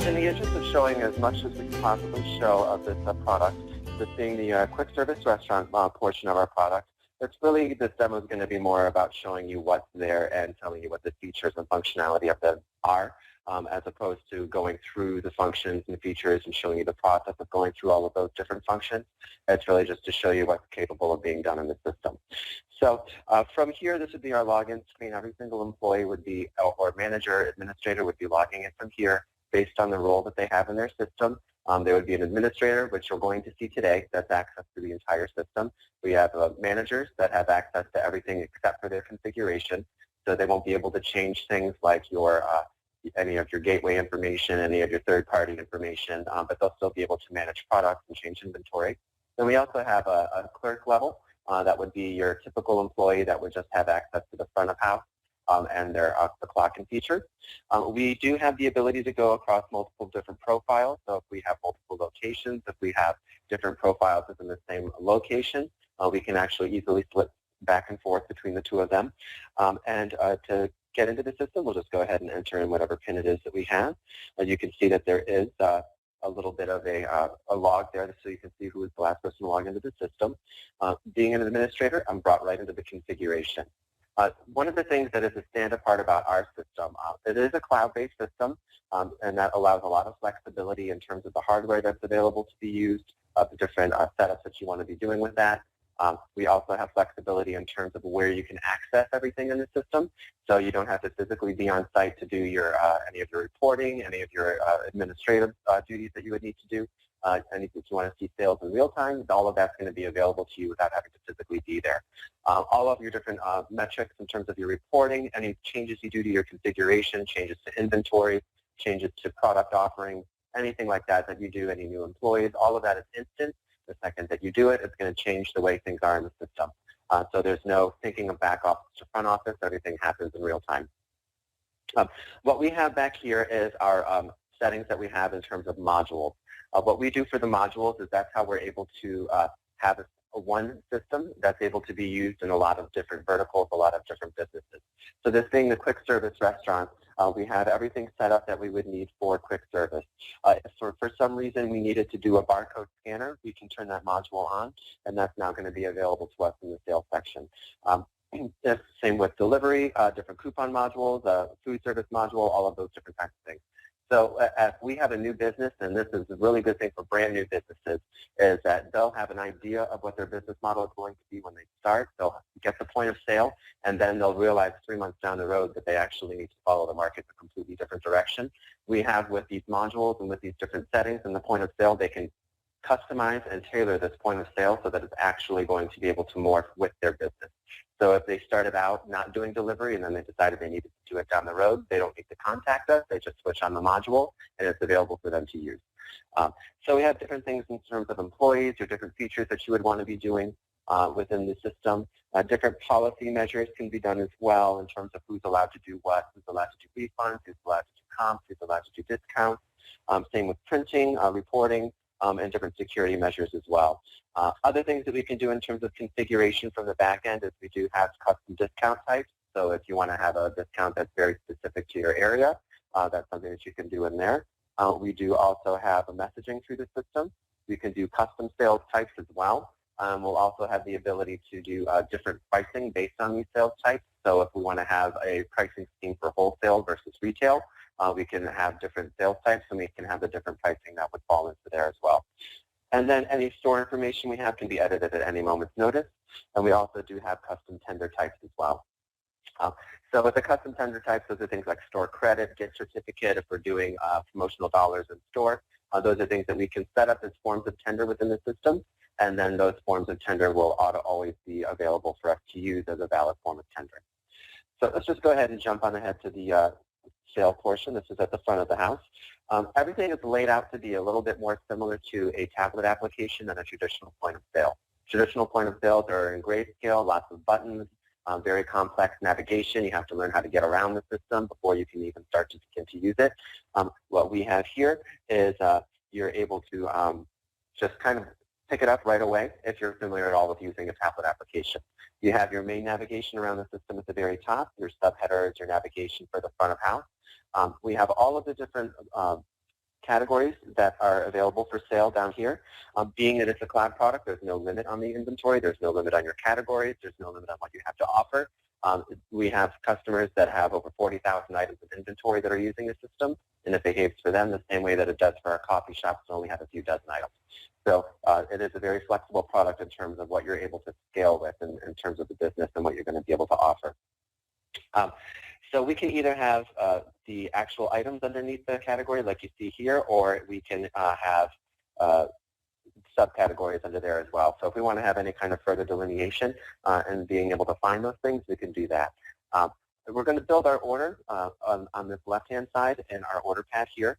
In the interest of showing as much as we can possibly show of this product, this being the quick service restaurant portion of our product, it's really, this demo is going to be more about showing you what's there and telling you what the features and functionality of them are, as opposed to going through the functions and features and showing you the process of going through all of those different functions. It's really just to show you what's capable of being done in the system. So from here, this would be our login screen. Every single employee would be, or manager, administrator would be logging in from here based on the role that they have in their system. There would be an administrator, which you're going to see today, that's access to the entire system. We have managers that have access to everything except for their configuration, so they won't be able to change things like your any of your gateway information, any of your third-party information, but they'll still be able to manage products and change inventory. Then we also have a clerk level. That would be your typical employee that would just have access to the front of house and their the clock and features. We do have the ability to go across multiple different profiles. So if we have multiple locations, if we have different profiles within the same location, we can actually easily flip back and forth between the two of them. To get into the system, we'll just go ahead and enter in whatever PIN it is that we have. You can see that there is a little bit of a log there, so you can see who was the last person to log into the system. Being an administrator, I'm brought right into the configuration. One of the things that is a standard part about our system, it is a cloud-based system, and that allows a lot of flexibility in terms of the hardware that's available to be used, the different setups that you want to be doing with that. We also have flexibility in terms of where you can access everything in the system, so you don't have to physically be on site to do your any of your reporting, any of your administrative duties that you would need to do. And if you want to see sales in real time, all of that's going to be available to you without having to physically be there. All of your different metrics in terms of your reporting, any changes you do to your configuration, changes to inventory, changes to product offerings, anything like that that you do, any new employees, all of that is instant. The second that you do it, it's going to change the way things are in the system. So there's no thinking of back office to front office. Everything happens in real time. What we have back here is our settings that we have in terms of modules. What we do for the modules is that's how we're able to have one system that's able to be used in a lot of different verticals, a lot of different businesses. So this being the quick service restaurant, we have everything set up that we would need for quick service. If for some reason we needed to do a barcode scanner, we can turn that module on, and that's now going to be available to us in the sales section. Same with delivery, different coupon modules, food service module, all of those different types of things. So if we have a new business, and this is a really good thing for brand new businesses, is that they'll have an idea of what their business model is going to be when they start. They'll get the point of sale, and then they'll realize 3 months down the road that they actually need to follow the market in a completely different direction. We have with these modules and with these different settings and the point of sale, they can customize and tailor this point of sale so that it's actually going to be able to morph with their business. So if they started out not doing delivery and then they decided they needed to do it down the road, they don't need to contact us. They just switch on the module, and it's available for them to use. So we have different things in terms of employees or different features that you would want to be doing within the system. Different policy measures can be done as well in terms of who's allowed to do what, who's allowed to do refunds, who's allowed to do comps, who's allowed to do discounts. Same with printing, reporting, and different security measures as well. Other things that we can do in terms of configuration from the back end is we do have custom discount types. So if you want to have a discount that's very specific to your area, that's something that you can do in there. We do also have a messaging through the system. We can do custom sales types as well. We'll also have the ability to do different pricing based on these sales types. So if we want to have a pricing scheme for wholesale versus retail, we can have different sales types, and we can have the different pricing that would fall into there as well. And then any store information we have can be edited at any moment's notice. And we also do have custom tender types as well. So with the custom tender types, those are things like store credit, gift certificate, if we're doing promotional dollars in store. Those are things that we can set up as forms of tender within the system, and then those forms of tender will always be available for us to use as a valid form of tender. So let's just go ahead and jump on ahead to the sale portion. This is at the front of the house. Everything is laid out to be a little bit more similar to a tablet application than a traditional point of sale. Traditional point of sales are in grayscale, lots of buttons, very complex navigation. You have to learn how to get around the system before you can even start to begin to use it. What we have here is you're able to just kind of pick it up right away if you're familiar at all with using a tablet application. You have your main navigation around the system at the very top. Your subheader is your navigation for the front of house. We have all of the different categories that are available for sale down here. Being that it's a cloud product, there's no limit on the inventory. There's no limit on your categories. There's no limit on what you have to offer. We have customers that have over 40,000 items of inventory that are using the system, and it behaves for them the same way that it does for our coffee shops that only have a few dozen items. So it is a very flexible product in terms of what you're able to scale with in terms of the business and what you're going to be able to offer. So we can either have the actual items underneath the category like you see here, or we can have subcategories under there as well. So if we want to have any kind of further delineation and being able to find those things, we can do that. We're going to build our order on this left-hand side in our order pad here.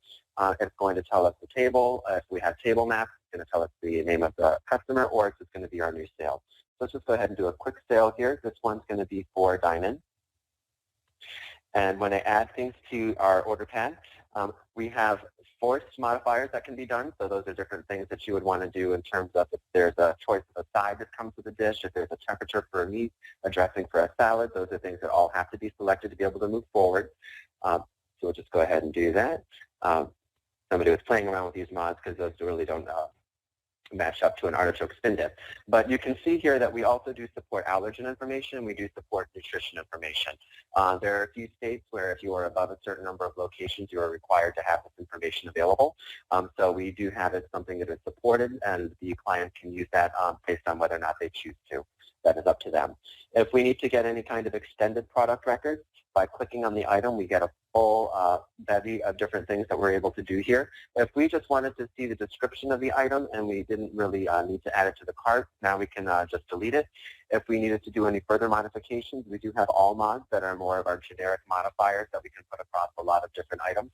It's going to tell us the table. If we have table maps, it's going to tell us the name of the customer, or it's just going to be our new sale. So let's just go ahead and do a quick sale here. This one's going to be for dine-in. And when I add things to our order pad, we have forced modifiers that can be done. So those are different things that you would want to do in terms of if there's a choice of a side that comes with a dish, if there's a temperature for a meat, a dressing for a salad. Those are things that all have to be selected to be able to move forward. So we'll just go ahead and do that. Somebody was playing around with these mods because those really don't match up to an artichoke spin dip. But you can see here that we also do support allergen information. We do support nutrition information. There are a few states where if you are above a certain number of locations, you are required to have this information available. So we do have it something that is supported, and the client can use that based on whether or not they choose to. That is up to them. If we need to get any kind of extended product records, by clicking on the item, we get a full bevy of different things that we're able to do here. If we just wanted to see the description of the item and we didn't really need to add it to the cart, now we can just delete it. If we needed to do any further modifications, we do have all mods that are more of our generic modifiers that we can put across a lot of different items.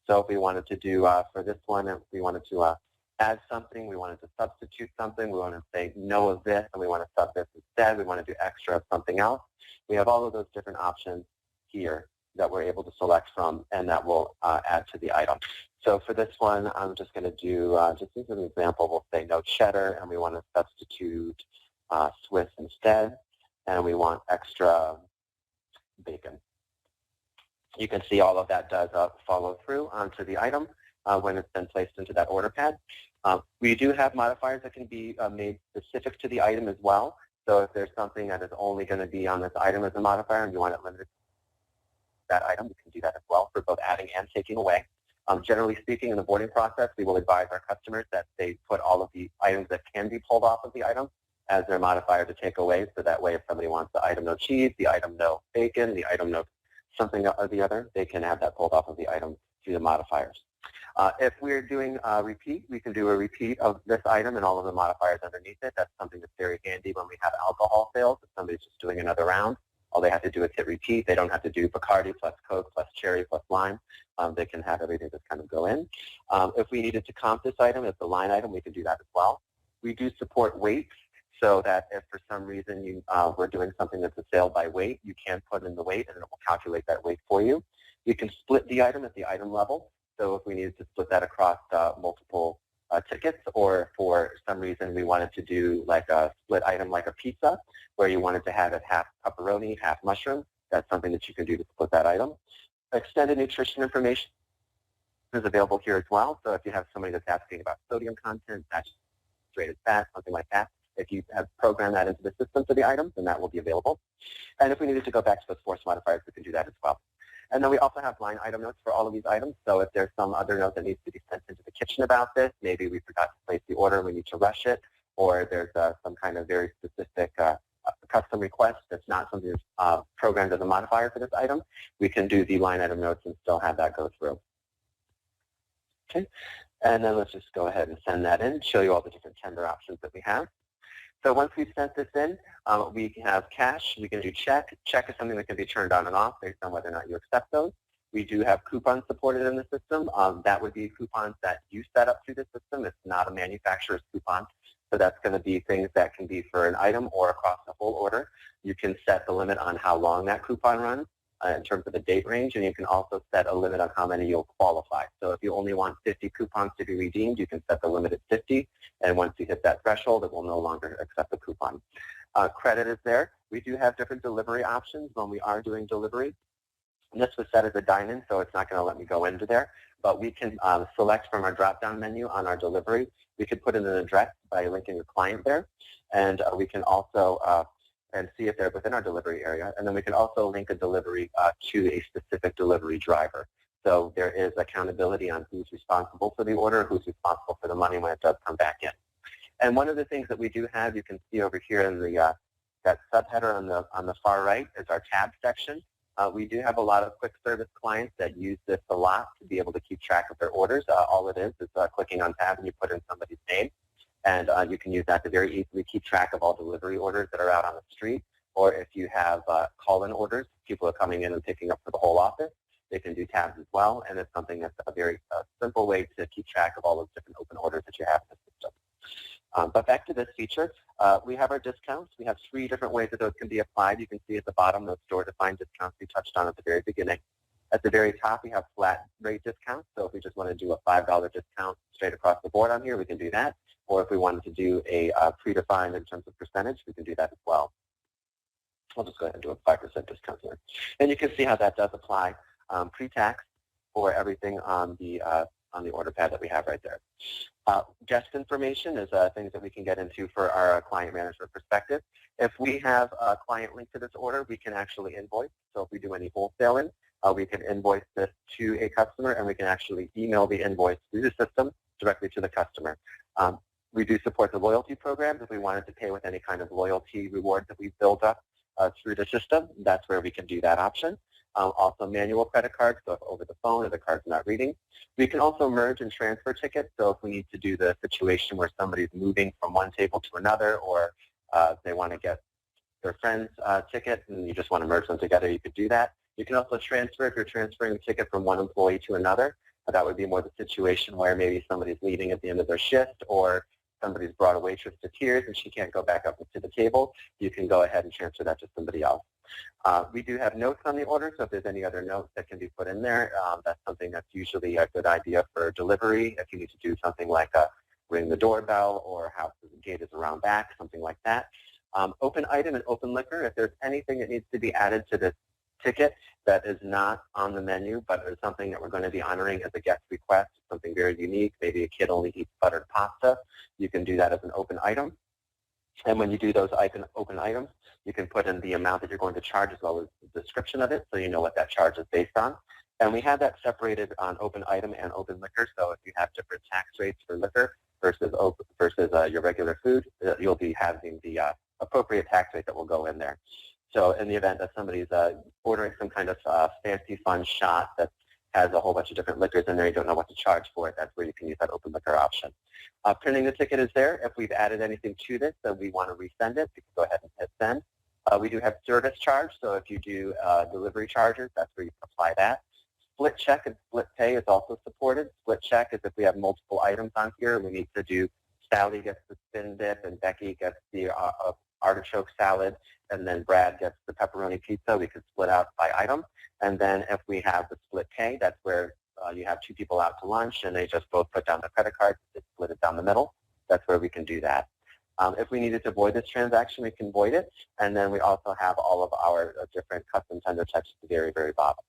So if we wanted to do, for this one, if we wanted to add something, we wanted to substitute something, we want to say no of this, and we want to sub this instead, we want to do extra of something else. We have all of those different options here that we're able to select from, and that will add to the item. So for this one, I'm just going to do, just as an example, we'll say no cheddar, and we want to substitute Swiss instead, and we want extra bacon. You can see all of that does follow through onto the item when it's been placed into that order pad. We do have modifiers that can be made specific to the item as well. So if there's something that is only going to be on this item as a modifier and you want it limited to that item, we can do that as well for both adding and taking away. Generally speaking, in the boarding process, we will advise our customers that they put all of the items that can be pulled off of the item as their modifier to take away, so that way if somebody wants the item no cheese, the item no bacon, the item no something or the other, they can have that pulled off of the item through the modifiers. If we're doing a repeat, we can do a repeat of this item and all of the modifiers underneath it. That's something that's very handy when we have alcohol sales. If somebody's just doing another round, all they have to do is hit repeat. They don't have to do Bacardi plus Coke plus cherry plus lime. They can have everything just kind of go in. If we needed to comp this item as the line item, we can do that as well. We do support weights, so that if for some reason you were doing something that's a sale by weight, you can put in the weight and it will calculate that weight for you. You can split the item at the item level. So if we needed to split that across multiple tickets, or for some reason we wanted to do like a split item like a pizza, where you wanted to have it half pepperoni, half mushroom, that's something that you can do to split that item. Extended nutrition information is available here as well. So if you have somebody that's asking about sodium content, saturated fat, something like that, if you have programmed that into the system for the item, then that will be available. And if we needed to go back to those force modifiers, we can do that as well. And then we also have line item notes for all of these items. So if there's some other note that needs to be sent into the kitchen about this, maybe we forgot to place the order and we need to rush it, or there's some kind of very specific custom request that's not something that's programmed as a modifier for this item, we can do the line item notes and still have that go through. Okay, and then let's just go ahead and send that in, show you all the different tender options that we have. So once we've sent this in, we can have cash, we can do check. Check is something that can be turned on and off based on whether or not you accept those. We do have coupons supported in the system. That would be coupons that you set up through the system. It's not a manufacturer's coupon. So that's going to be things that can be for an item or across the whole order. You can set the limit on how long that coupon runs in terms of the date range, and you can also set a limit on how many you'll qualify. So if you only want 50 coupons to be redeemed, you can set the limit at 50, and once you hit that threshold, it will no longer accept the coupon. Credit is there. We do have different delivery options when we are doing delivery. And this was set as a dine-in, so it's not going to let me go into there. but we can select from our drop-down menu on our delivery. We could put in an address by linking a client there, and we can also and see if they're within our delivery area, and then we can also link a delivery to a specific delivery driver. So there is accountability on who's responsible for the order, who's responsible for the money when it does come back in. And one of the things that we do have, you can see over here in the that subheader on the far right is our tab section. We do have a lot of quick service clients that use this a lot to be able to keep track of their orders. All it is clicking on tab and you put in somebody's name, and you can use that to very easily keep track of all delivery orders that are out on the street. Or if you have call-in orders, people are coming in and picking up for the whole office, they can do tabs as well, and it's something that's a very simple way to keep track of all those different open orders that you have in the system. But back to this feature, we have our discounts. We have 3 different ways that those can be applied. You can see at the bottom those store-defined discounts we touched on at the very beginning. At the very top, we have flat rate discounts. So if we just want to do a $5 discount straight across the board on here, we can do that. Or if we wanted to do a predefined in terms of percentage, we can do that as well. I'll just go ahead and do a 5% discount here. And you can see how that does apply pre-tax for everything on the order pad that we have right there. Guest information is things that we can get into for our client management perspective. If we have a client linked to this order, we can actually invoice. So if we do any wholesaling, we can invoice this to a customer, and we can actually email the invoice through the system directly to the customer. We do support the loyalty programs. If we wanted to pay with any kind of loyalty reward that we build up through the system, that's where we can do that option. Also manual credit cards, so if over the phone or the card's not reading. We can also merge and transfer tickets, so if we need to do the situation where somebody's moving from one table to another, or they want to get their friend's ticket and you just want to merge them together, you could do that. You can also transfer if you're transferring a ticket from one employee to another. That would be more the situation where maybe somebody's leaving at the end of their shift, or somebody's brought a waitress to tears and she can't go back up to the table. You can go ahead and transfer that to somebody else. We do have notes on the order, so if there's any other notes that can be put in there, that's something that's usually a good idea for delivery. If you need to do something like ring the doorbell, or how the gate is around back, something like that. Open item and open liquor, if there's anything that needs to be added to this ticket that is not on the menu, but is something that we're going to be honoring as a guest request, something very unique, maybe a kid only eats buttered pasta, you can do that as an open item. And when you do those open items, you can put in the amount that you're going to charge as well as the description of it, so you know what that charge is based on. And we have that separated on open item and open liquor, so if you have different tax rates for liquor versus your regular food, you'll be having the appropriate tax rate that will go in there. So in the event that somebody's ordering some kind of fancy fun shot that has a whole bunch of different liquors in there, you don't know what to charge for it, that's where you can use that open liquor option. Printing the ticket is there. If we've added anything to this that we want to resend it, you can go ahead and hit send. We do have service charge, so if you do delivery charges, that's where you apply that. Split check and split pay is also supported. Split check is if we have multiple items on here, we need to do Sally gets the spin dip and Becky gets the artichoke salad, and then Brad gets the pepperoni pizza. We could split out by item. And then if we have the split pay, that's where you have 2 people out to lunch and they just both put down the credit card, they split it down the middle. That's where we can do that. If we needed to void this transaction, we can void it. And then we also have all of our different custom tender types at the very, very bottom.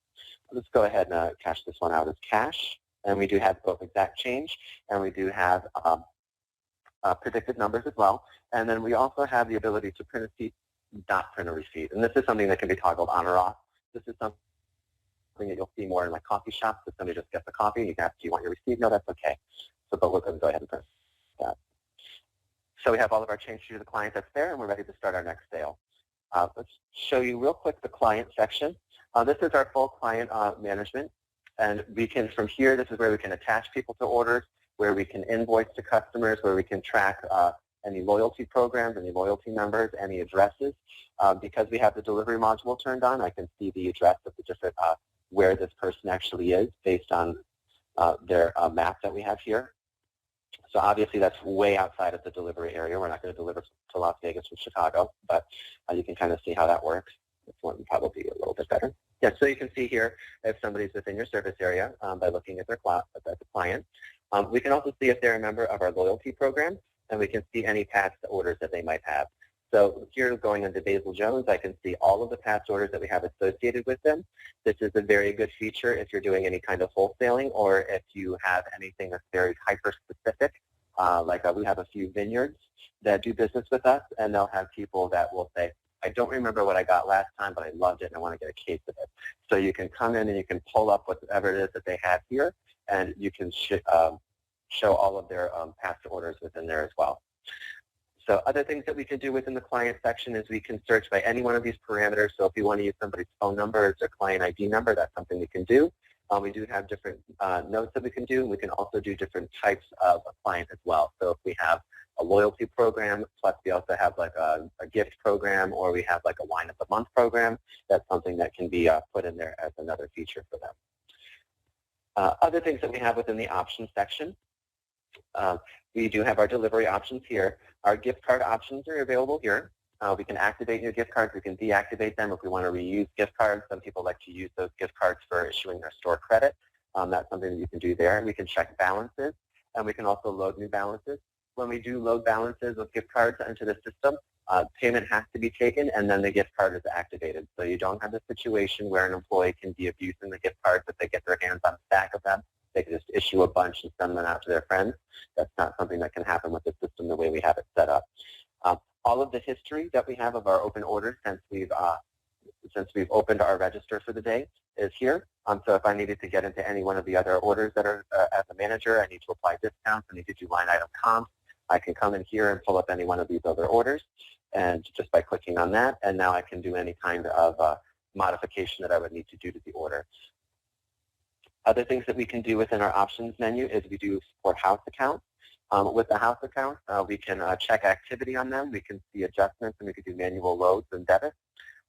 Let's go ahead and cash this one out as cash. And we do have both exact change, and we do have predicted numbers as well. And then we also have the ability to print a receipt, not print a receipt. And this is something that can be toggled on or off. This is something that you'll see more in like coffee shops. If somebody just gets a coffee, you can ask, do you want your receipt? No, that's okay. So but we're going to go ahead and print that. So we have all of our change to the client that's there, and we're ready to start our next sale. Let's show you real quick the client section. This is our full client management. And we can, from here, this is where we can attach people to orders, where we can invoice to customers, where we can track any loyalty programs, any loyalty members, any addresses. Because we have the delivery module turned on, I can see the address of the different, where this person actually is based on their map that we have here. So obviously that's way outside of the delivery area. We're not going to deliver to Las Vegas from Chicago, but you can kind of see how that works. This one would probably be a little bit better. Yeah, so you can see here if somebody's within your service area by looking at their client. We can also see if they're a member of our loyalty program, and we can see any past orders that they might have. So here, going into Basil Jones, I can see all of the past orders that we have associated with them. This is a very good feature if you're doing any kind of wholesaling, or if you have anything that's very hyper-specific. We have a few vineyards that do business with us, and they'll have people that will say, I don't remember what I got last time, but I loved it and I want to get a case of it. So you can come in and you can pull up whatever it is that they have here, and you can show all of their past orders within there as well. So other things that we can do within the client section is we can search by any one of these parameters. So if you want to use somebody's phone number as their client ID number, that's something we can do. We do have different notes that we can do. We can also do different types of a client as well. So if we have a loyalty program, plus we also have like a gift program, or we have like a wine of the month program, that's something that can be put in there as another feature for them. Other things that we have within the options section, we do have our delivery options here. Our gift card options are available here. We can activate new gift cards. We can deactivate them if we want to reuse gift cards. Some people like to use those gift cards for issuing their store credit. That's something that you can do there. We can check balances, and we can also load new balances. When we do load balances with gift cards into the system, payment has to be taken, and then the gift card is activated. So you don't have a situation where an employee can be abusing the gift cards if they get their hands on a stack of them. They can just issue a bunch and send them out to their friends. That's not something that can happen with the system the way we have it set up. All of the history that we have of our open orders since we've opened our register for the day is here. So if I needed to get into any one of the other orders that are as a manager, I need to apply discounts, I need to do line item comps, I can come in here and pull up any one of these other orders, and just by clicking on that, and now I can do any kind of modification that I would need to do to the order. Other things that we can do within our options menu is we do support house accounts. With the house accounts, we can check activity on them. We can see adjustments, and we can do manual loads and debits.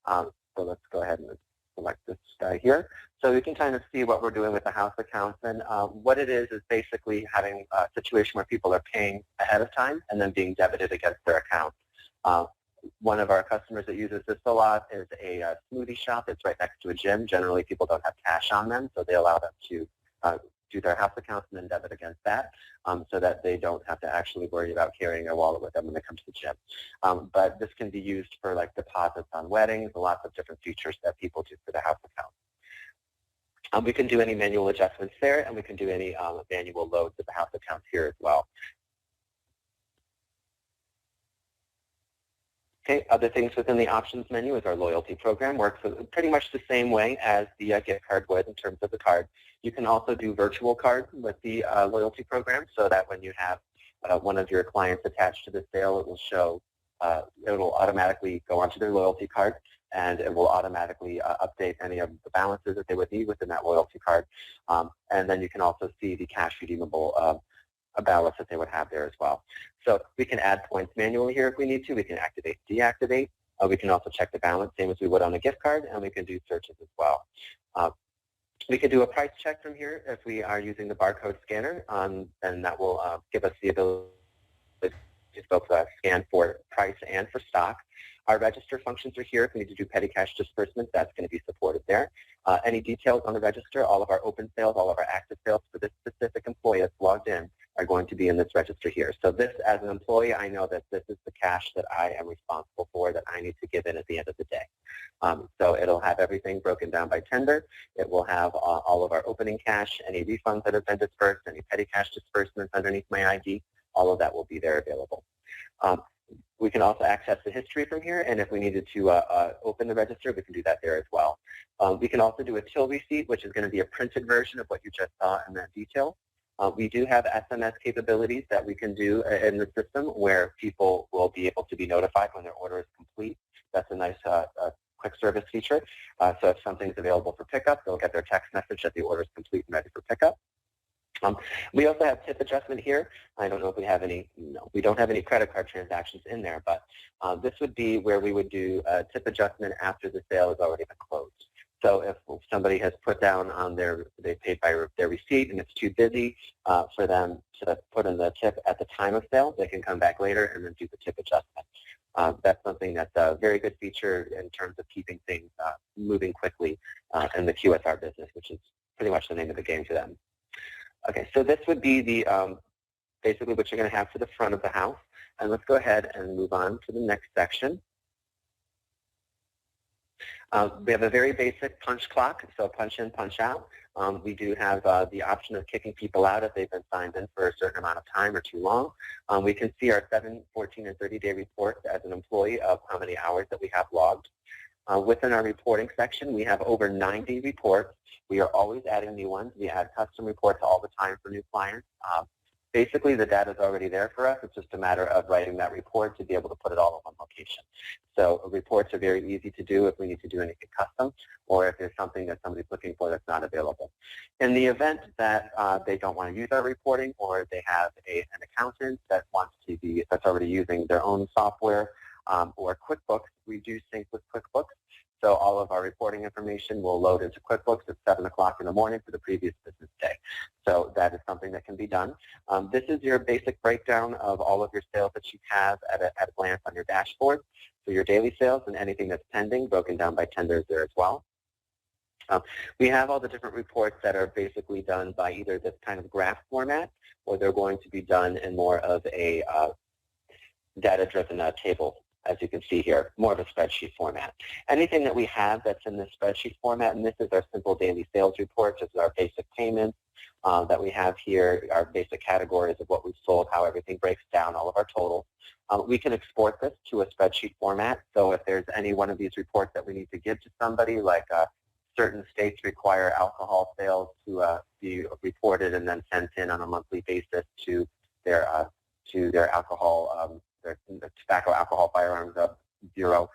So let's go ahead and select this guy here. So we can kind of see what we're doing with the house accounts. And what it is basically having a situation where people are paying ahead of time and then being debited against their account. One of our customers that uses this a lot is a smoothie shop. It's right next to a gym. Generally, people don't have cash on them, so they allow them to do their house accounts and then debit against that, so that they don't have to actually worry about carrying their wallet with them when they come to the gym. But this can be used for like deposits on weddings, lots of different features that people do for the house account. We can do any manual adjustments there, and we can do any manual loads of the house accounts here as well. Okay, other things within the options menu is our loyalty program. Works pretty much the same way as the gift card would in terms of the card. You can also do virtual cards with the loyalty program, so that when you have one of your clients attached to the sale, it will show, it will automatically go onto their loyalty card, and it will automatically update any of the balances that they would need within that loyalty card. And then you can also see the cash redeemable balance that they would have there as well. So we can add points manually here if we need to. We can activate, deactivate. We can also check the balance, same as we would on a gift card, and we can do searches as well. We can do a price check from here if we are using the barcode scanner, and that will give us the ability to both scan for price and for stock. Our register functions are here. If we need to do petty cash disbursements, that's going to be supported there. Any details on the register, all of our open sales, all of our active sales for this specific employee that's logged in are going to be in this register here. So this, as an employee, I know that this is the cash that I am responsible for, that I need to give in at the end of the day. So it'll have everything broken down by tender. It will have all of our opening cash, any refunds that have been dispersed, any petty cash disbursements underneath my ID. All of that will be there available. We can also access the history from here, and if we needed to open the register, we can do that there as well. We can also do a till receipt, which is going to be a printed version of what you just saw in that detail. We do have SMS capabilities that we can do in the system where people will be able to be notified when their order is complete. That's a nice quick service feature. So if something's available for pickup, they'll get their text message that the order is complete and ready for pickup. We also have tip adjustment here. I don't know if we have any, no, we don't have any credit card transactions in there, but this would be where we would do a tip adjustment after the sale has already been closed. So if somebody has put down on they paid by their receipt and it's too busy for them to put in the tip at the time of sale, they can come back later and then do the tip adjustment. That's something that's a very good feature in terms of keeping things moving quickly in the QSR business, which is pretty much the name of the game to them. Okay, so this would be the basically what you're going to have for the front of the house. And let's go ahead and move on to the next section. We have a very basic punch clock, so punch in, punch out. We do have the option of kicking people out if they've been signed in for a certain amount of time or too long. We can see our 7, 14, and 30-day reports as an employee of how many hours that we have logged. Within our reporting section, we have over 90 reports. We are always adding new ones. We add custom reports all the time for new clients. Basically, the data is already there for us. It's just a matter of writing that report to be able to put it all in one location. So reports are very easy to do if we need to do anything custom or if there's something that somebody's looking for that's not available. In the event that they don't want to use our reporting or they have an accountant that wants to be, that's already using their own software or QuickBooks, we do sync with QuickBooks. So all of our reporting information will load into QuickBooks at 7 o'clock in the morning for the previous business day. So that is something that can be done. This is your basic breakdown of all of your sales that you have at a glance on your dashboard. So your daily sales and anything that's pending broken down by tenders there as well. We have all the different reports that are basically done by either this kind of graph format or they're going to be done in more of a data-driven table, as you can see here, more of a spreadsheet format. Anything that we have that's in this spreadsheet format, and this is our simple daily sales reports, this is our basic payments that we have here, our basic categories of what we've sold, how everything breaks down, all of our totals. We can export this to a spreadsheet format, so if there's any one of these reports that we need to give to somebody, like certain states require alcohol sales to be reported and then sent in on a monthly basis to their alcohol, their tobacco, alcohol, firearms bureau.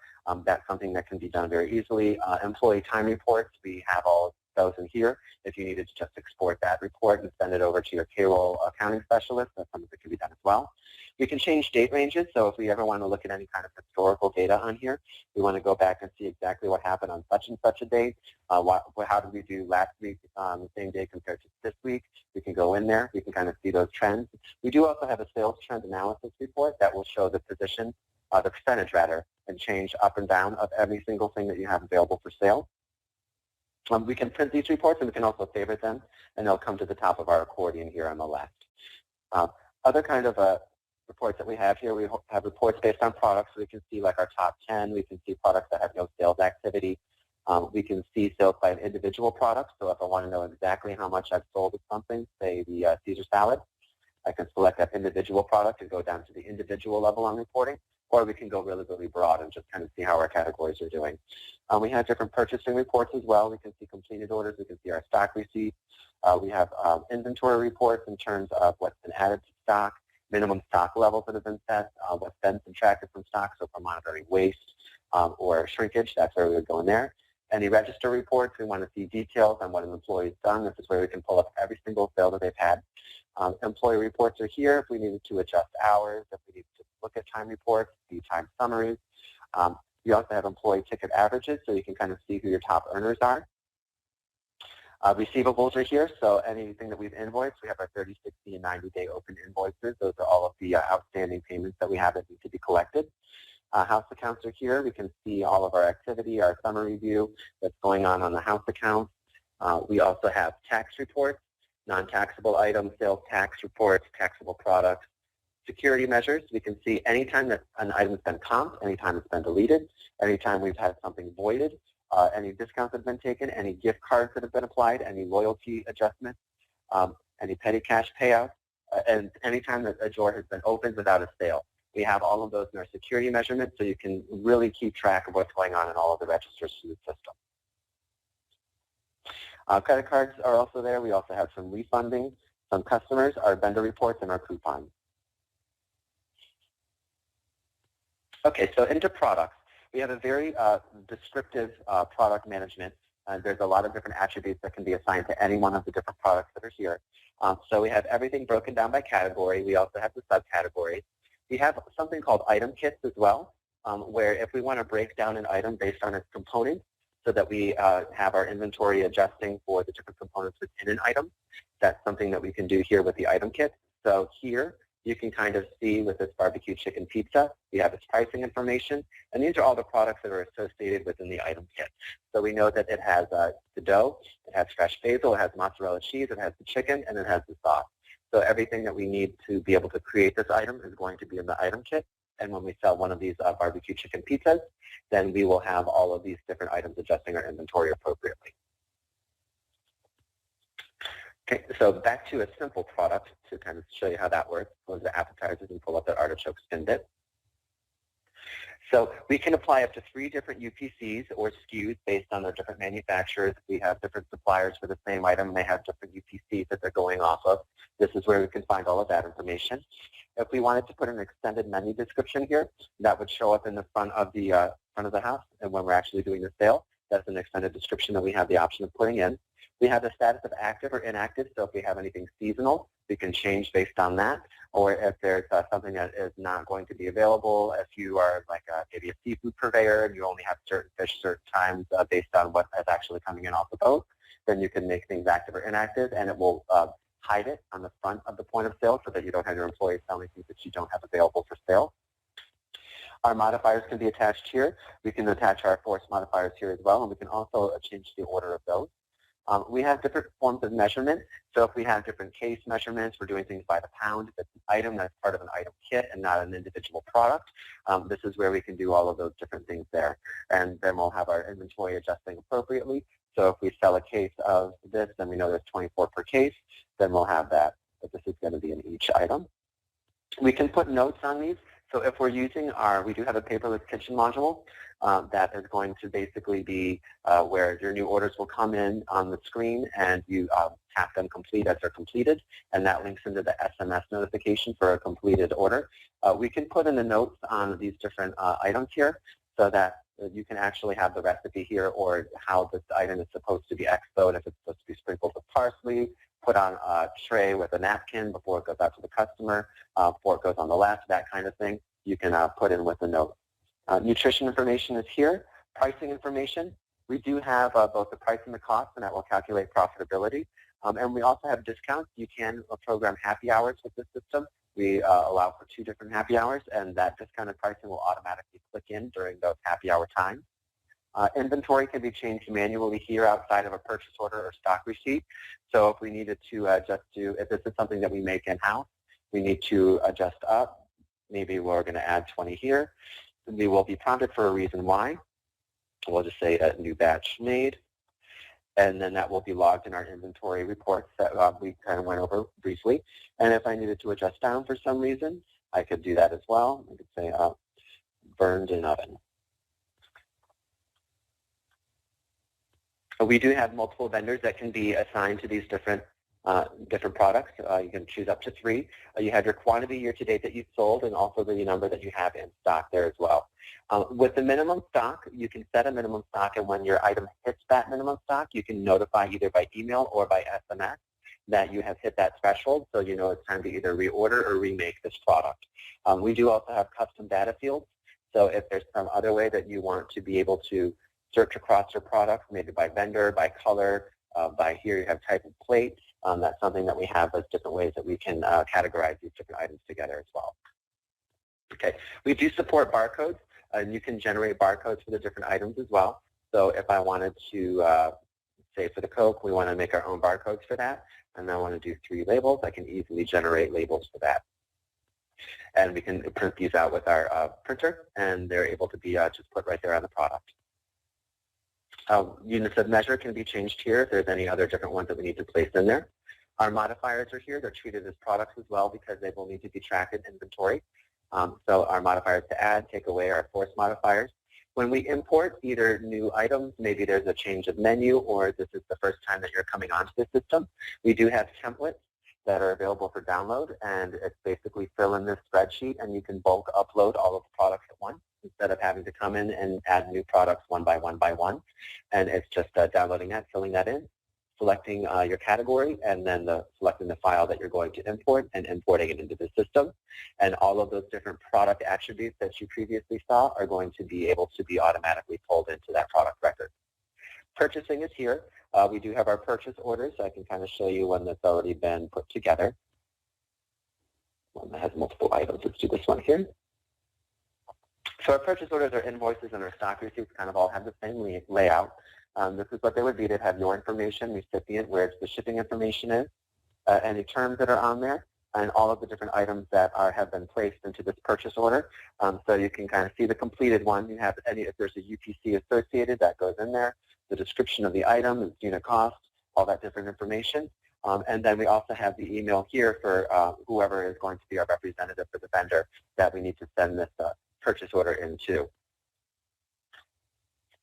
That's something that can be done very easily. Employee time reports, we have all of those in here. If you needed to just export that report and send it over to your payroll accounting specialist, that's something that can be done as well. We can change date ranges, so if we ever want to look at any kind of historical data on here, we want to go back and see exactly what happened on such and such a date. How did we do last week on the same day compared to this week? We can go in there. We can kind of see those trends. We do also have a sales trend analysis report that will show the position, the percentage rather, and change up and down of every single thing that you have available for sale. We can print these reports and we can also favorite them, and they'll come to the top of our accordion here on the left. Other kind of reports that we have here, we have reports based on products, so we can see like our top 10, we can see products that have no sales activity. We can see sales by an individual product, so if I want to know exactly how much I've sold of something, say the Caesar salad, I can select that individual product and go down to the individual level on reporting, or we can go really, really broad and just kind of see how our categories are doing. We have different purchasing reports as well. We can see completed orders. We can see our stock receipts. We have inventory reports in terms of what's been added to stock, minimum stock levels that have been set, what's been subtracted from stock, so for monitoring waste or shrinkage, that's where we would go in there. Any register reports, we want to see details on what an employee's done. This is where we can pull up every single sale that they've had. Employee reports are here if we needed to adjust hours, if we need to look at time reports, see time summaries. You also have employee ticket averages, so you can kind of see who your top earners are. Receivables are here, so anything that we've invoiced, we have our 30, 60, and 90-day open invoices. Those are all of the outstanding payments that we have that need to be collected. House accounts are here. We can see all of our activity, our summary view that's going on the house accounts. We also have tax reports, non-taxable items, sales tax reports, taxable products, security measures. We can see anytime that an item's been comped, anytime it's been deleted, anytime we've had something voided, any discounts that have been taken, any gift cards that have been applied, any loyalty adjustments, any petty cash payouts, and anytime that a drawer has been opened without a sale. We have all of those in our security measurements, so you can really keep track of what's going on in all of the registers through the system. Credit cards are also there. We also have some refunding, some customers, our vendor reports, and our coupons. Okay, so into products. We have a very descriptive product management. There's a lot of different attributes that can be assigned to any one of the different products that are here. So we have everything broken down by category. We also have the subcategories. We have something called item kits as well, where if we want to break down an item based on its components so that we have our inventory adjusting for the different components within an item, that's something that we can do here with the item kit. So here you can kind of see with this barbecue chicken pizza, we have its pricing information, and these are all the products that are associated within the item kit. So we know that it has the dough, it has fresh basil, it has mozzarella cheese, it has the chicken, and it has the sauce. So everything that we need to be able to create this item is going to be in the item kit. And when we sell one of these barbecue chicken pizzas, then we will have all of these different items adjusting our inventory appropriately. Okay, so back to a simple product to kind of show you how that works. Close the appetizers and pull up that artichoke spin dip. So we can apply up to 3 different UPCs or SKUs based on their different manufacturers. We have different suppliers for the same item, and they have different UPCs that they're going off of. This is where we can find all of that information. If we wanted to put an extended menu description here, that would show up in the front of the house, and when we're actually doing the sale, that's an extended description that we have the option of putting in. We have the status of active or inactive, so if we have anything seasonal, we can change based on that. Or if there's something that is not going to be available, if you are like maybe a seafood purveyor and you only have certain fish certain times based on what is actually coming in off the boat, then you can make things active or inactive, and it will hide it on the front of the point of sale so that you don't have your employees selling things that you don't have available for sale. Our modifiers can be attached here. We can attach our force modifiers here as well, and we can also change the order of those. We have different forms of measurement. So if we have different case measurements, we're doing things by the pound. If it's an item that's part of an item kit and not an individual product, this is where we can do all of those different things there. And then we'll have our inventory adjusting appropriately. So if we sell a case of this, then we know there's 24 per case, then we'll have that. But this is going to be in each item. We can put notes on these. So if we're using we do have a paperless kitchen module that is going to basically be where your new orders will come in on the screen and you tap them complete as they're completed, and that links into the SMS notification for a completed order. We can put in the notes on these different items here so that you can actually have the recipe here or how this item is supposed to be expoed, if it's supposed to be sprinkled with parsley, put on a tray with a napkin before it goes out to the customer, before it goes on the left, that kind of thing, you can put in with a note. Nutrition information is here. Pricing information, we do have both the price and the cost, and that will calculate profitability. And we also have discounts. You can program happy hours with this system. We allow for 2 different happy hours, and that discounted pricing will automatically click in during those happy hour times. Inventory can be changed manually here outside of a purchase order or stock receipt. So if we needed to if this is something that we make in-house, we need to adjust up. Maybe we're going to add 20 here. We will be prompted for a reason why. We'll just say a new batch made. And then that will be logged in our inventory reports that we kind of went over briefly. And if I needed to adjust down for some reason, I could do that as well. I could say burned in oven. We do have multiple vendors that can be assigned to these different products. You can choose up to 3. You have your quantity year to date that you've sold and also the number that you have in stock there as well. With the minimum stock, you can set a minimum stock, and when your item hits that minimum stock, you can notify either by email or by SMS that you have hit that threshold, so you know it's time to either reorder or remake this product. We do also have custom data fields, so if there's some other way that you want to be able to search across your products, maybe by vendor, by color, by here you have type of plate, that's something that we have as different ways that we can categorize these different items together as well. Okay, we do support barcodes, and you can generate barcodes for the different items as well. So if I wanted to, say for the Coke, we want to make our own barcodes for that, and I want to do 3 labels, I can easily generate labels for that. And we can print these out with our printer, and they're able to be just put right there on the product. Units of measure can be changed here if there's any other different ones that we need to place in there. Our modifiers are here. They're treated as products as well because they will need to be tracked in inventory. So our modifiers to add, take away our force modifiers. When we import either new items, maybe there's a change of menu or this is the first time that you're coming onto the system, we do have templates that are available for download, and it's basically fill in this spreadsheet and you can bulk upload all of the products at once instead of having to come in and add new products one by one by one. And it's just downloading that, filling that in, selecting your category, and then selecting the file that you're going to import and importing it into the system. And all of those different product attributes that you previously saw are going to be able to be automatically pulled into that product record. Purchasing is here. We do have our purchase orders, so I can kind of show you one that's already been put together. One that has multiple items. Let's do this one here. So our purchase orders, our invoices, and our stock receipts kind of all have the same layout. This is what they would be. They'd have your information, recipient, where the shipping information is, any terms that are on there, and all of the different items that have been placed into this purchase order. So you can kind of see the completed one. You have if there's a UPC associated, that goes in there. The description of the item, its unit cost, all that different information. And then we also have the email here for whoever is going to be our representative for the vendor that we need to send this purchase order into.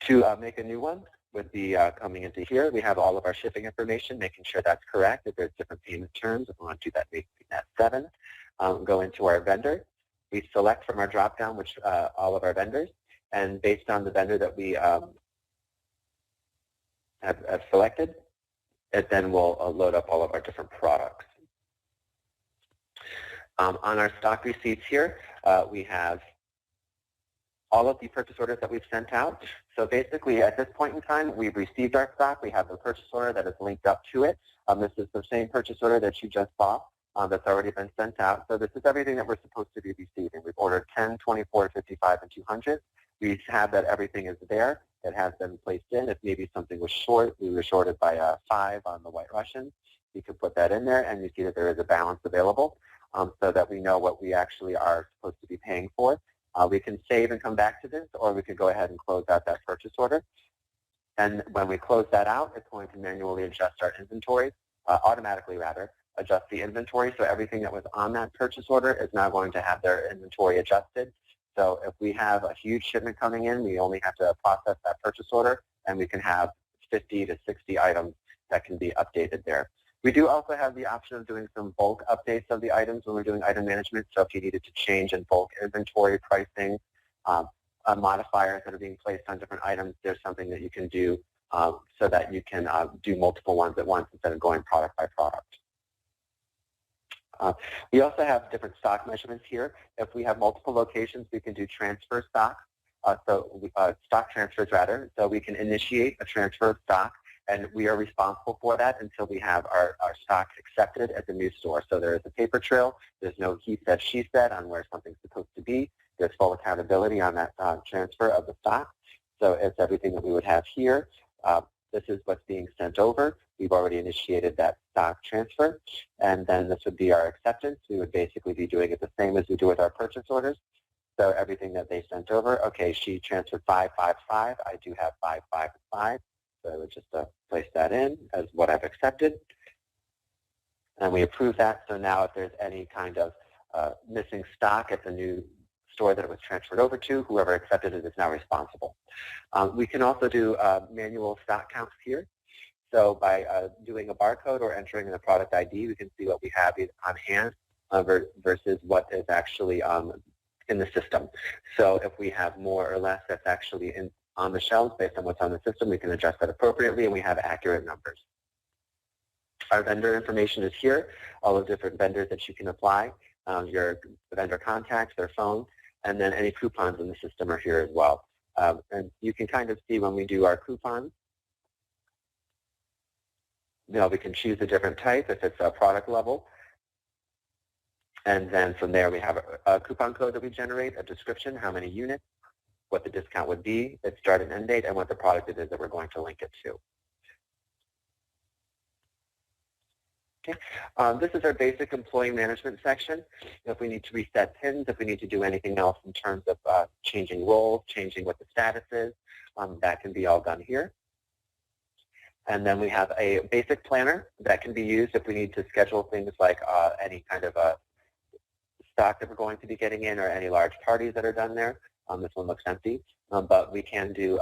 To make a new one would be coming into here. We have all of our shipping information, making sure that's correct. If there's different payment terms, if we want to do that, make that 7. Go into our vendor. We select from our drop-down all of our vendors, and based on the vendor that we have selected, it then will load up all of our different products. On our stock receipts here, we have all of the purchase orders that we've sent out. So basically, at this point in time, we've received our stock. We have the purchase order that is linked up to it. This is the same purchase order that you just bought that's already been sent out. So this is everything that we're supposed to be receiving. We've ordered 10, 24, 55, and 200. We have that everything is there. It has been placed in. If maybe something was short, we were shorted by 5 on the White Russian. You can put that in there, and you see that there is a balance available so that we know what we actually are supposed to be paying for. We can save and come back to this, or we can go ahead and close out that purchase order. And when we close that out, it's going to manually adjust our inventory, automatically rather, adjust the inventory. So everything that was on that purchase order is now going to have their inventory adjusted. So if we have a huge shipment coming in, we only have to process that purchase order, and we can have 50 to 60 items that can be updated there. We do also have the option of doing some bulk updates of the items when we're doing item management. So if you needed to change in bulk inventory pricing, modifiers that are being placed on different items, there's something that you can do so that you can do multiple ones at once instead of going product by product. We also have different stock measurements here. If we have multiple locations, we can do transfer stock. Stock transfers rather. So we can initiate a transfer of stock, and we are responsible for that until we have our stock accepted at the new store. So there is a paper trail. There's no he said, she said on where something's supposed to be. There's full accountability on that transfer of the stock. So it's everything that we would have here. This is what's being sent over. We've already initiated that stock transfer. And then this would be our acceptance. We would basically be doing it the same as we do with our purchase orders. So everything that they sent over, okay, she transferred 555. I do have 555. So I would just place that in as what I've accepted. And we approve that. So now if there's any kind of missing stock at the new store that it was transferred over to, whoever accepted it is now responsible. We can also do manual stock counts here. So by doing a barcode or entering in a product ID, we can see what we have on hand versus what is actually in the system. So if we have more or less that's actually on the shelves based on what's on the system, we can adjust that appropriately, and we have accurate numbers. Our vendor information is here, all the different vendors that you can apply, your vendor contacts, their phone, and then any coupons in the system are here as well. And you can kind of see when we do our coupons, we can choose a different type if it's a product level. And then from there we have a coupon code that we generate, a description, how many units, what the discount would be, its start and end date, and what the product it is that we're going to link it to. Okay. This is our basic employee management section. If we need to reset PINs, if we need to do anything else in terms of changing roles, changing what the status is, that can be all done here. And then we have a basic planner that can be used if we need to schedule things like any kind of stock that we're going to be getting in or any large parties that are done there. This one looks empty, but we can do,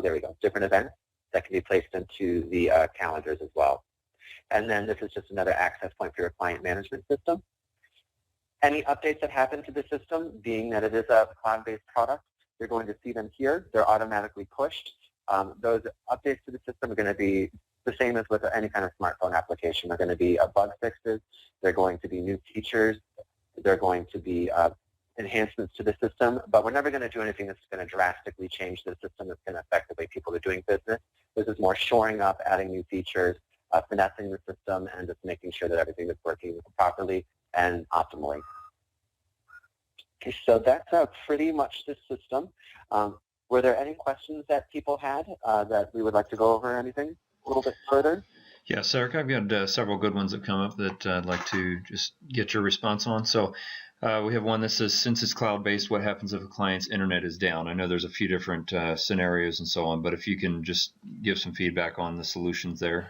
there we go, different events that can be placed into the calendars as well. And then this is just another access point for your client management system. Any updates that happen to the system, being that it is a cloud-based product, you're going to see them here. They're automatically pushed. Those updates to the system are going to be the same as with any kind of smartphone application. They're going to be bug fixes. They're going to be new features. They're going to be enhancements to the system, but we're never going to do anything that's going to drastically change the system that's going to affect the way people are doing business. This is more shoring up, adding new features, finessing the system, and just making sure that everything is working properly and optimally. Okay, so that's pretty much the system. Were there any questions that people had that we would like to go over or anything a little bit further? Yes, Eric, I've got several good ones that come up that I'd like to just get your response on. So we have one that says, since it's cloud-based, what happens if a client's internet is down? I know there's a few different scenarios and so on, but if you can just give some feedback on the solutions there.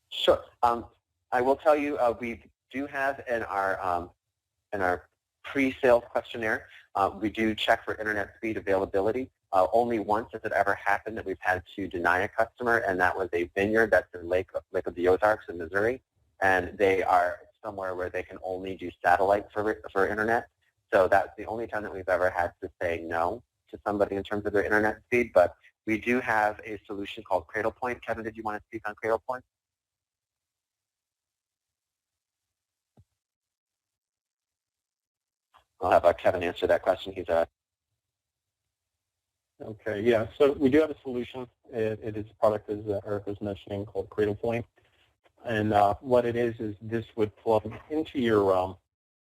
Sure. I will tell you, we do have in our pre-sales questionnaire, we do check for internet speed availability. Only once has it ever happened that we've had to deny a customer, and that was a vineyard that's in Lake of the Ozarks in Missouri, and they are somewhere where they can only do satellite for internet. So that's the only time that we've ever had to say no to somebody in terms of their internet speed. But we do have a solution called Cradlepoint. Kevin, did you want to speak on Cradlepoint? I'll have Kevin answer that question. He's a Okay, yeah, so we do have a solution. It is a product, as Eric was mentioning, called Cradlepoint. And what it is this would plug into your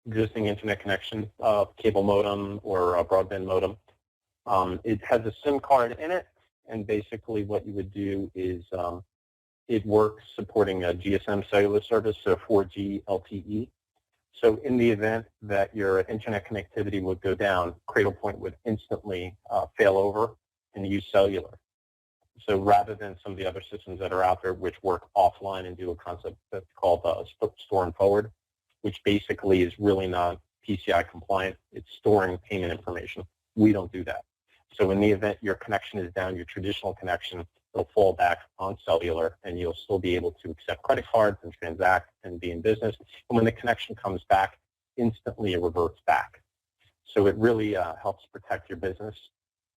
existing internet connection, cable modem or a broadband modem. It has a SIM card in it, and basically what you would do is it works supporting a GSM cellular service, so 4G LTE. So in the event that your internet connectivity would go down, Cradlepoint would instantly fail over and use cellular. So rather than some of the other systems that are out there which work offline and do a concept that's called store and forward, which basically is really not PCI compliant, it's storing payment information. We don't do that. So in the event your connection is down, your traditional connection, it'll fall back on cellular, and you'll still be able to accept credit cards and transact and be in business. And when the connection comes back, instantly it reverts back. So it really helps protect your business.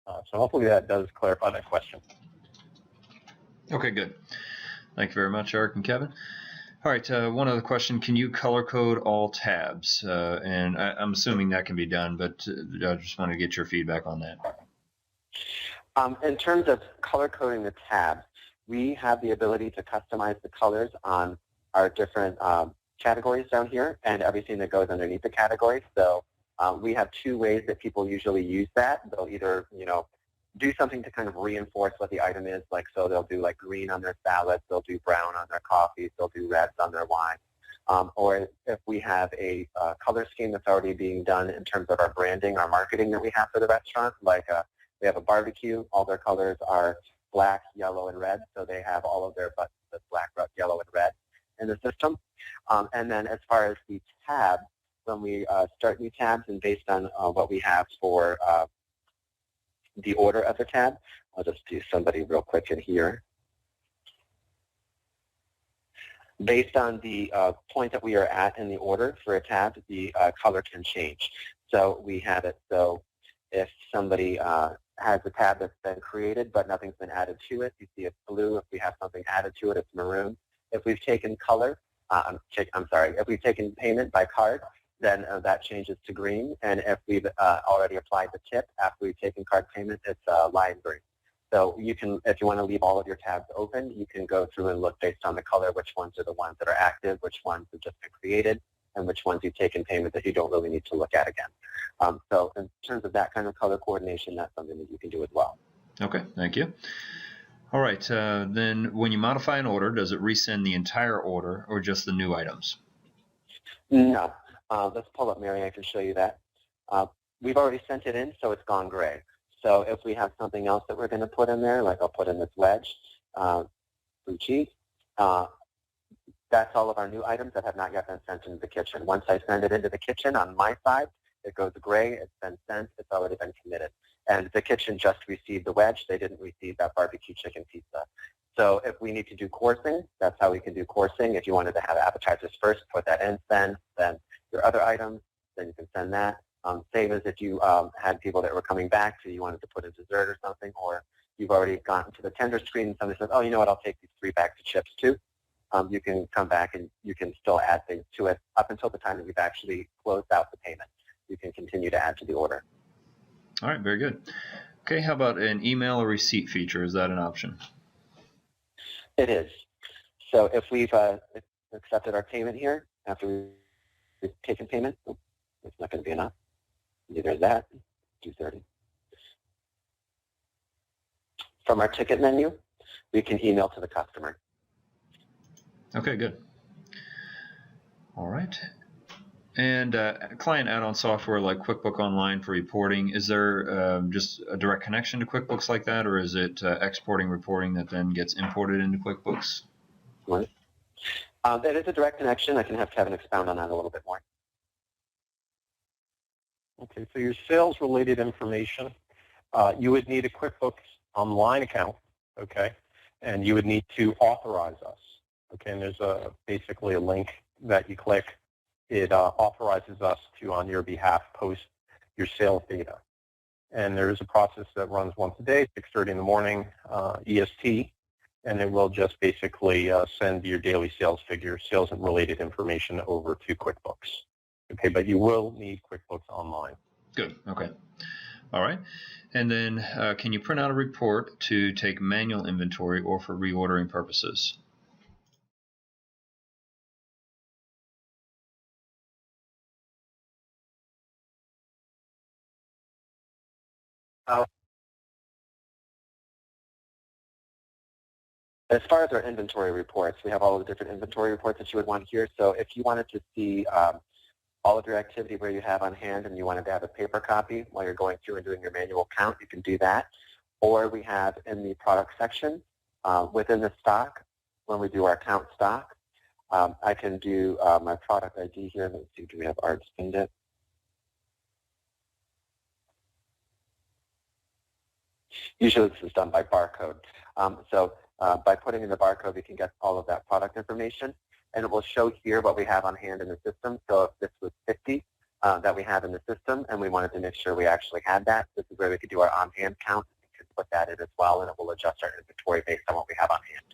So hopefully that does clarify that question. Okay, good. Thank you very much, Eric and Kevin. All right, one other question. Can you color code all tabs? And I'm assuming that can be done, but I just want to get your feedback on that. In terms of color coding the tabs, we have the ability to customize the colors on our different categories down here and everything that goes underneath the categories. So we have two ways that people usually use that. They'll either, do something to kind of reinforce what the item is, like so they'll do like green on their salads, they'll do brown on their coffees, they'll do reds on their wine. Or if we have a color scheme that's already being done in terms of our branding, our marketing that we have for the restaurant, like we have a barbecue, all their colors are black, yellow, and red, so they have all of their buttons as black, yellow, and red in the system. And then as far as the tabs, when we start new tabs and based on what we have for the order of the tab, I'll just do somebody real quick in here. Based on the point that we are at in the order for a tab, the color can change. So we have it so if somebody has a tab that's been created but nothing's been added to it, you see it's blue. If we have something added to it, it's maroon. If we've taken if we've taken payment by card, then that changes to green. And if we've already applied the tip after we've taken card payment, it's lime green. So you can, if you want to leave all of your tabs open, you can go through and look based on the color, which ones are the ones that are active, which ones have just been created, and which ones you've taken payment that you don't really need to look at again. So in terms of that kind of color coordination, that's something that you can do as well. Okay, thank you. All right, then when you modify an order, does it resend the entire order or just the new items? No. Let's pull up Mary. I can show you that. We've already sent it in, so it's gone gray. So if we have something else that we're going to put in there, like I'll put in this wedge, blue cheese, that's all of our new items that have not yet been sent into the kitchen. Once I send it into the kitchen on my side, it goes gray, it's been sent, it's already been committed. And the kitchen just received the wedge, they didn't receive that barbecue chicken pizza. So if we need to do coursing, that's how we can do coursing. If you wanted to have appetizers first, put that in, then your other items, then you can send that. Same as if you had people that were coming back, so you wanted to put a dessert or something, or you've already gotten to the tender screen and somebody says, oh, you know what, I'll take these 3 bags of chips too. You can come back and you can still add things to it up until the time that we've actually closed out the payment. You can continue to add to the order. All right, very good. Okay, how about an email or receipt feature? Is that an option? It is. So if we've accepted our payment here, after we've taken payment, it's not going to be enough. Neither is that, 230. From our ticket menu, we can email to the customer. Okay, good. All right. And client add-on software like QuickBook Online for reporting, is there just a direct connection to QuickBooks like that, or is it exporting reporting that then gets imported into QuickBooks? Right. It is a direct connection. I can have Kevin expound on that a little bit more. Okay, so your sales-related information, you would need a QuickBooks Online account, okay, and you would need to authorize us, okay, and there's basically a link that you click. It authorizes us to, on your behalf, post your sales data. And there is a process that runs once a day, 6:30 in the morning, EST, and it will just basically send your daily sales figure, sales and related information over to QuickBooks. Okay, but you will need QuickBooks Online. Good. Okay. All right. And then can you print out a report to take manual inventory or for reordering purposes? As far as our inventory reports, we have all the different inventory reports that you would want here. So if you wanted to see all of your activity where you have on hand and you wanted to have a paper copy while you're going through and doing your manual count, you can do that. Or we have in the product section within the stock, when we do our count stock, I can do my product ID here. Let's see, do we have Art pinned it? Usually this is done by barcode. By putting in the barcode, we can get all of that product information, and it will show here what we have on hand in the system. So if this was 50 that we have in the system, and we wanted to make sure we actually had that, this is where we could do our on-hand count. We could put that in as well, and it will adjust our inventory based on what we have on hand.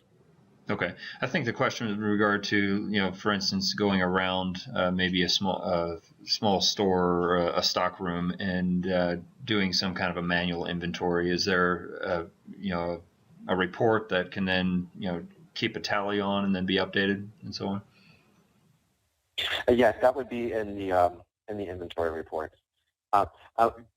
Okay. I think the question in regard to, for instance, going around maybe a small store or a stock room and doing some kind of a manual inventory. Is there, a report that can then, keep a tally on and then be updated and so on? Yes, that would be in the inventory reports.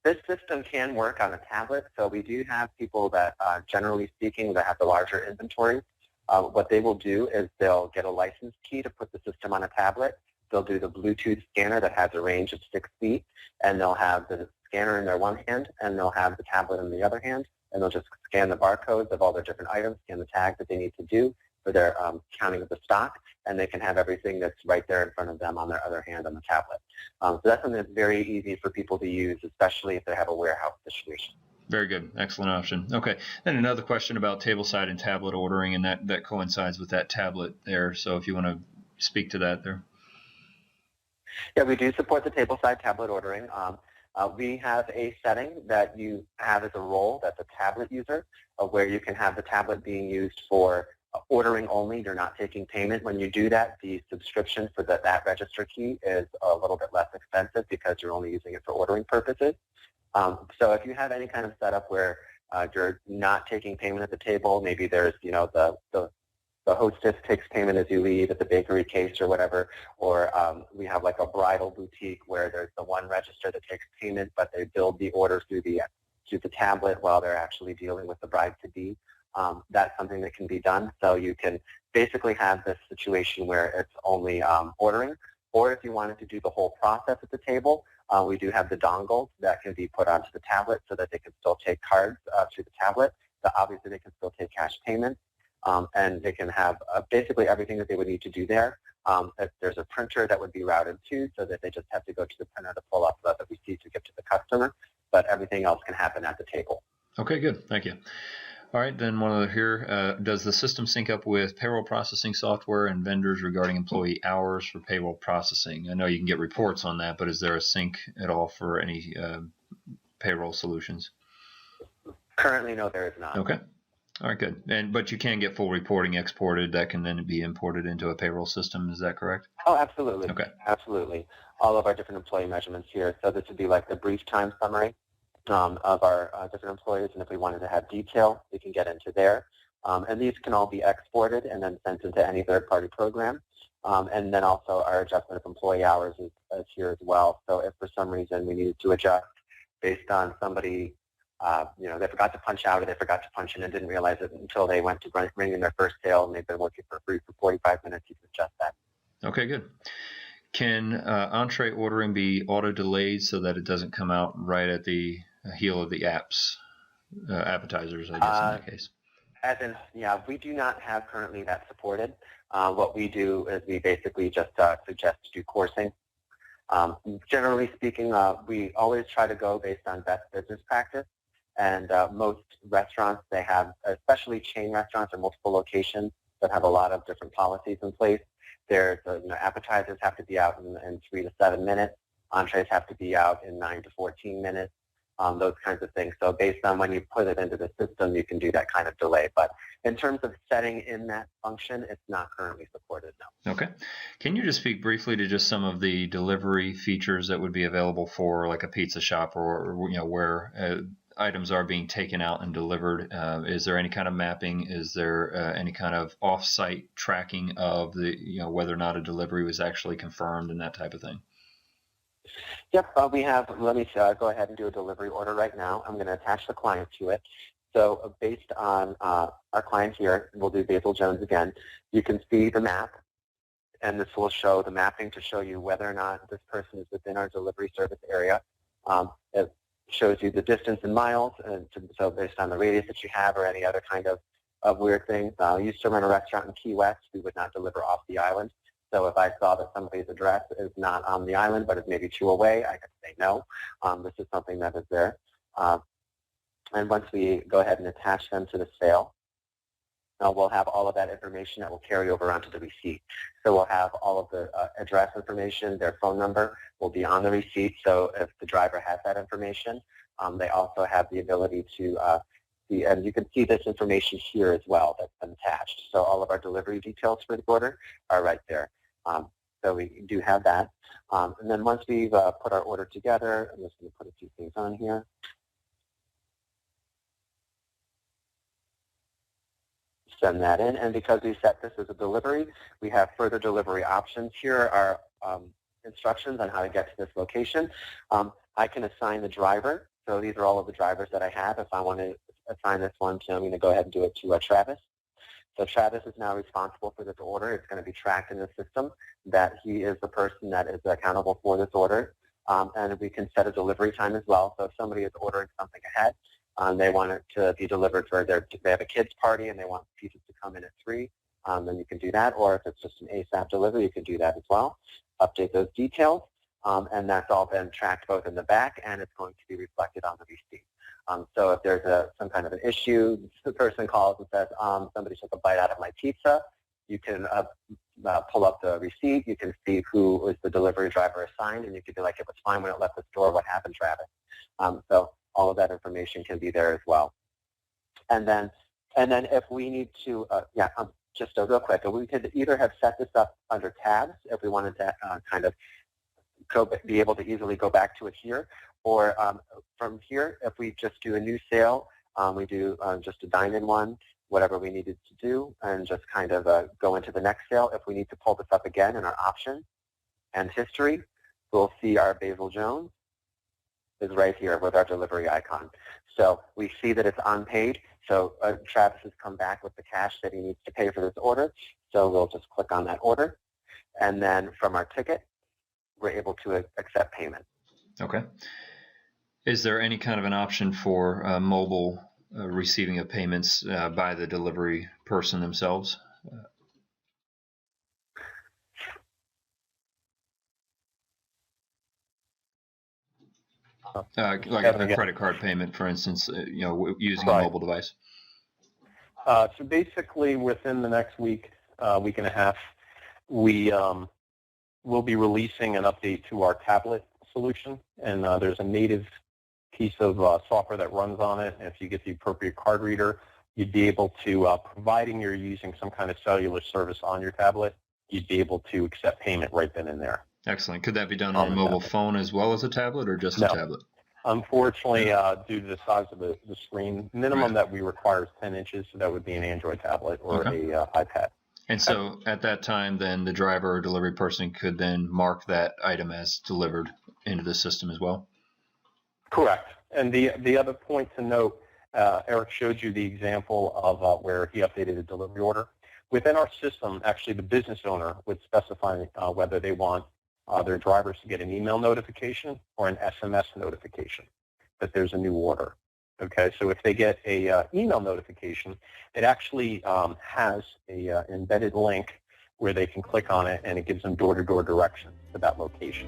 This system can work on a tablet, so we do have people that, generally speaking, that have the larger inventories. What they will do is they'll get a license key to put the system on a tablet. They'll do the Bluetooth scanner that has a range of 6 feet, and they'll have the scanner in their one hand, and they'll have the tablet in the other hand, and they'll just scan the barcodes of all their different items, scan the tags that they need to do for their counting of the stock, and they can have everything that's right there in front of them on their other hand on the tablet. So that's something that's very easy for people to use, especially if they have a warehouse situation. Very good. Excellent option. Okay. Then another question about tableside and tablet ordering, and that coincides with that tablet there. So if you want to speak to that there. Yeah, we do support the tableside tablet ordering. We have a setting that you have as a role, that's a tablet user, where you can have the tablet being used for ordering only. You're not taking payment. When you do that, the subscription for that register key is a little bit less expensive because you're only using it for ordering purposes. So if you have any kind of setup where you're not taking payment at the table, maybe there's, the hostess takes payment as you leave at the bakery case or whatever, or we have like a bridal boutique where there's the one register that takes payment, but they build the order through the tablet while they're actually dealing with the bride-to-be. That's something that can be done. So you can basically have this situation where it's only ordering, or if you wanted to do the whole process at the table, we do have the dongles that can be put onto the tablet so that they can still take cards through the tablet. So obviously they can still take cash payments, and they can have basically everything that they would need to do there. If there's a printer that would be routed to, so that they just have to go to the printer to pull up the receipt to give to the customer, but everything else can happen at the table. Okay, good. Thank you. All right, then one other here. Does the system sync up with payroll processing software and vendors regarding employee hours for payroll processing? I know you can get reports on that, but is there a sync at all for any payroll solutions? Currently, no, there is not. Okay. All right, good. But you can get full reporting exported that can then be imported into a payroll system. Is that correct? Oh, absolutely. Okay. Absolutely. All of our different employee measurements here. So this would be like the brief time summary of our different employees, and if we wanted to have detail, we can get into there. And these can all be exported and then sent into any third-party program. And then also our adjustment of employee hours is here as well. So if for some reason we needed to adjust based on somebody they forgot to punch out or they forgot to punch in and didn't realize it until they went to bring in their first sale and they've been working for free for 45 minutes. You can adjust that. Okay, good. Can entree ordering be auto-delayed so that it doesn't come out right at the heel of the appetizers, I guess, in that case? As in, yeah, we do not have currently that supported. What we do is we basically just suggest to do coursing. Generally speaking, we always try to go based on best business practice. And most restaurants, they have, especially chain restaurants or multiple locations that have a lot of different policies in place. There's, appetizers have to be out in 3 to 7 minutes. Entrees have to be out in 9 to 14 minutes. Those kinds of things. So based on when you put it into the system, you can do that kind of delay. But in terms of setting in that function, it's not currently supported, no. Okay. Can you just speak briefly to just some of the delivery features that would be available for like a pizza shop or where items are being taken out and delivered? Is there any kind of mapping? Is there any kind of off-site tracking of the, whether or not a delivery was actually confirmed and that type of thing? Yep, we have, let me go ahead and do a delivery order right now. I'm going to attach the client to it. So based on our client here, we'll do Basil Jones again, you can see the map, and this will show the mapping to show you whether or not this person is within our delivery service area. It shows you the distance in miles, and so based on the radius that you have or any other kind of weird things. I used to run a restaurant in Key West. We would not deliver off the island. So if I saw that somebody's address is not on the island but is maybe 2 away, I could say no. This is something that is there. And once we go ahead and attach them to the sale, we'll have all of that information that will carry over onto the receipt. So we'll have all of the address information, their phone number will be on the receipt. So if the driver has that information, they also have the ability to see, and you can see this information here as well that's been attached. So all of our delivery details for the order are right there. So we do have that. And then once we've put our order together, I'm just going to put a few things on here. Send that in, and because we set this as a delivery, we have further delivery options. Here are instructions on how to get to this location. I can assign the driver. So these are all of the drivers that I have. If I want to assign this one to, I'm going to go ahead and do it to Travis. So Travis is now responsible for this order. It's going to be tracked in the system that he is the person that is accountable for this order. And we can set a delivery time as well. So if somebody is ordering something ahead, they want it to be delivered for they have a kids party and they want pizzas to come in at 3, then you can do that. Or if it's just an ASAP delivery, you can do that as well. Update those details, and that's all been tracked both in the back and it's going to be reflected on the receipt. So if there's some kind of an issue, the person calls and says, somebody took a bite out of my pizza, you can pull up the receipt, you can see who was the delivery driver assigned, and you can be like, it was fine when it left the store, what happened, Travis? So all of that information can be there as well. And then if we need to, just real quick, we could either have set this up under tabs if we wanted to kind of be able to easily go back to it here, or from here, if we just do a new sale, we do just a dine-in one, whatever we needed to do, and just kind of go into the next sale. If we need to pull this up again in our options and history, we'll see our Basil Jones is right here with our delivery icon. So we see that it's unpaid. So Travis has come back with the cash that he needs to pay for this order. So we'll just click on that order. And then from our ticket, we're able to accept payment. Okay. Is there any kind of an option for mobile receiving of payments by the delivery person themselves? Like a credit card payment, for instance, using a mobile device. So basically, within the next week, week and a half, we will be releasing an update to our tablet solution, and there's a native piece of software that runs on it. And if you get the appropriate card reader, you'd be able to, providing you're using some kind of cellular service on your tablet, you'd be able to accept payment right then and there. Excellent. Could that be done on a mobile phone as well as a tablet, or just a tablet? Unfortunately, due to the size of the screen, minimum that we require is 10 inches, so that would be an Android tablet or a iPad. And so at that time, then the driver or delivery person could then mark that item as delivered into the system as well? Correct. And the other point to note, Eric showed you the example of where he updated a delivery order. Within our system, actually the business owner would specify whether they want their drivers to get an email notification or an SMS notification that there's a new order. Okay, so if they get a email notification, it actually has a embedded link where they can click on it, and it gives them door-to-door directions to that location.